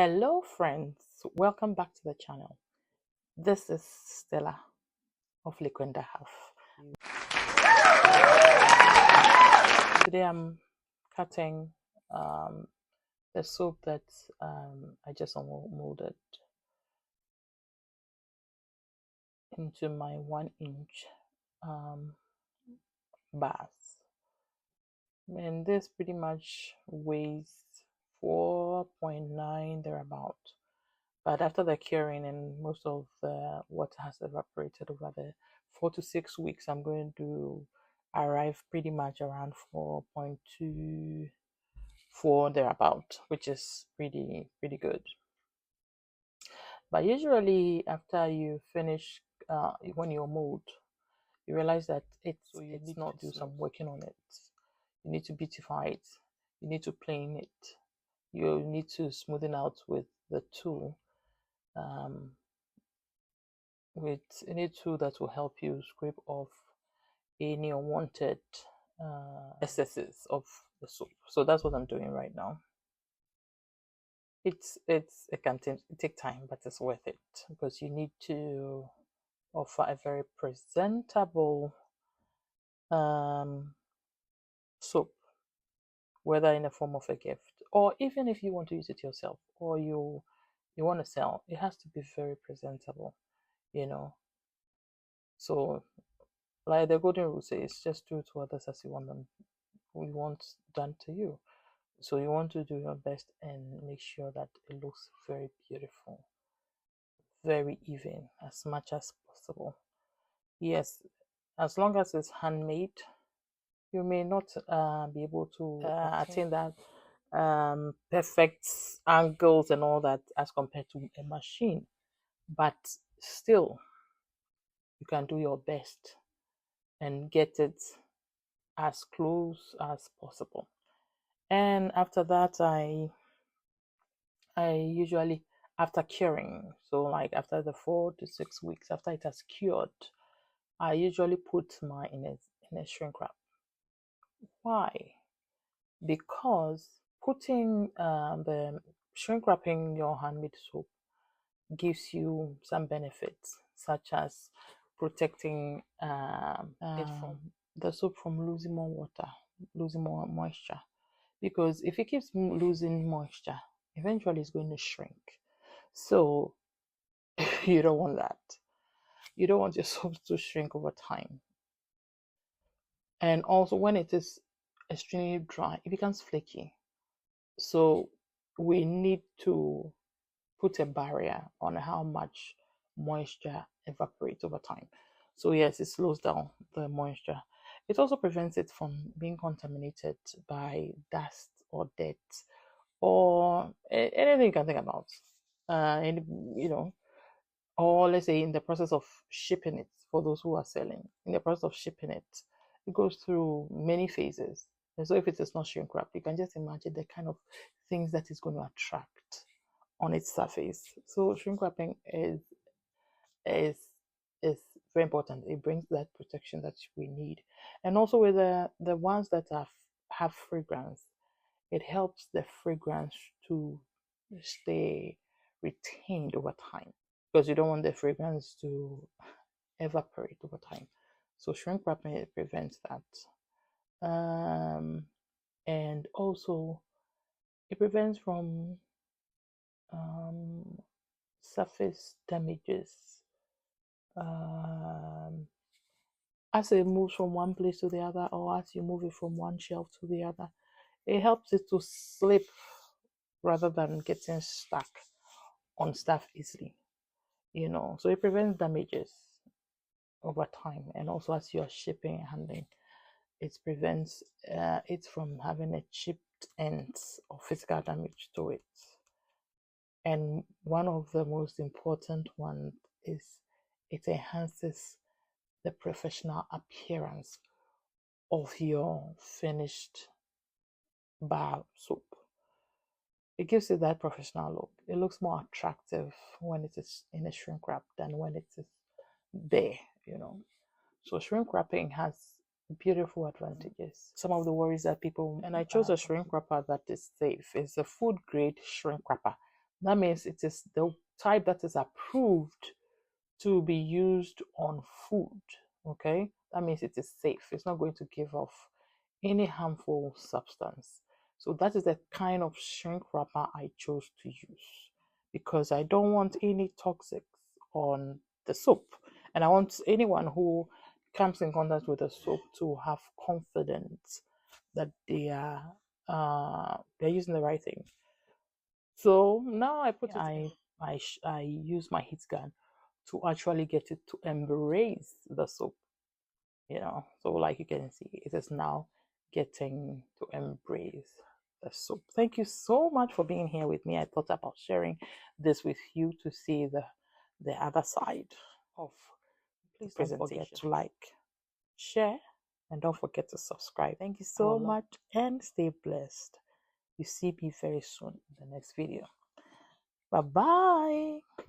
Hello friends, welcome back to the channel. This is Stella of Liquid and a Half. Today I'm cutting the soap that I just molded into my 1-inch bars, and this pretty much weighs 4.9 thereabout. But after the curing and most of the water has evaporated over the 4 to 6 weeks, I'm going to arrive pretty much around 4.24 thereabout, which is pretty good. But usually after you finish, when you mold, you realize that it's not do some working on it. You need to beautify it. You need to plane it. You need to smoothen out with the tool. With any tool that will help you scrape off any unwanted excesses of the soap. So that's what I'm doing right now. It can take time, but it's worth it because you need to offer a very presentable soap, whether in the form of a gift or even if you want to use it yourself or you want to sell. It has to be very presentable, so like the golden rule says, just do to others as you want done to you. So you want to do your best and make sure that it looks very beautiful, very even, as much as possible. Yes, as long as it's handmade, you may not be able to attain that perfect angles and all that as compared to a machine, but still you can do your best and get it as close as possible. And after that, I usually, after curing, so like after the 4 to 6 weeks after it has cured, I usually put mine in a shrink wrap. Why? Because putting the shrink wrapping your handmade soap gives you some benefits, such as protecting the soap from losing more water, losing more moisture. Because if it keeps losing moisture, eventually it's going to shrink. So you don't want that. You don't want your soap to shrink over time. And also when it is extremely dry, it becomes flaky. So we need to put a barrier on how much moisture evaporates over time. So yes, it slows down the moisture. It also prevents it from being contaminated by dust or dirt or anything you can think about. Or let's say in the process of shipping it, for those who are selling, in the process of shipping it, it goes through many phases. And so if it is not shrink wrapped, you can just imagine the kind of things that is going to attract on its surface. So shrink wrapping is very important. It brings that protection that we need. And also with the ones that have fragrance, it helps the fragrance to stay retained over time, because you don't want the fragrance to evaporate over time. So shrink wrapping prevents that. And also it prevents from surface damages. As it moves from one place to the other, or as you move it from one shelf to the other, it helps it to slip rather than getting stuck on stuff easily. So it prevents damages over time. And also as you're shipping and handling, it prevents it from having a chipped ends or physical damage to it. And one of the most important ones is it enhances the professional appearance of your finished bar soap. It gives it that professional look. It looks more attractive when it is in a shrink wrap than when it is bare, So shrink wrapping has beautiful advantages. Some of the worries that people, and I chose a shrink wrapper that is safe. It's a food grade shrink wrapper That means it is the type that is approved to be used on food. Okay, that means it is safe. It's not going to give off any harmful substance. So that is the kind of shrink wrapper I chose to use because I don't want any toxics on the soap, and I want anyone who comes in contact with the soap to have confidence that they're using the right thing. So now I put it. I use my heat gun to actually get it to embrace the soap. So like you can see, it is now getting to embrace the soap. Thank you so much for being here with me. I thought about sharing this with you to see the other side of please don't forget to like, share, and don't forget to subscribe. Thank you so much and stay blessed. You see me very soon in the next video. Bye bye.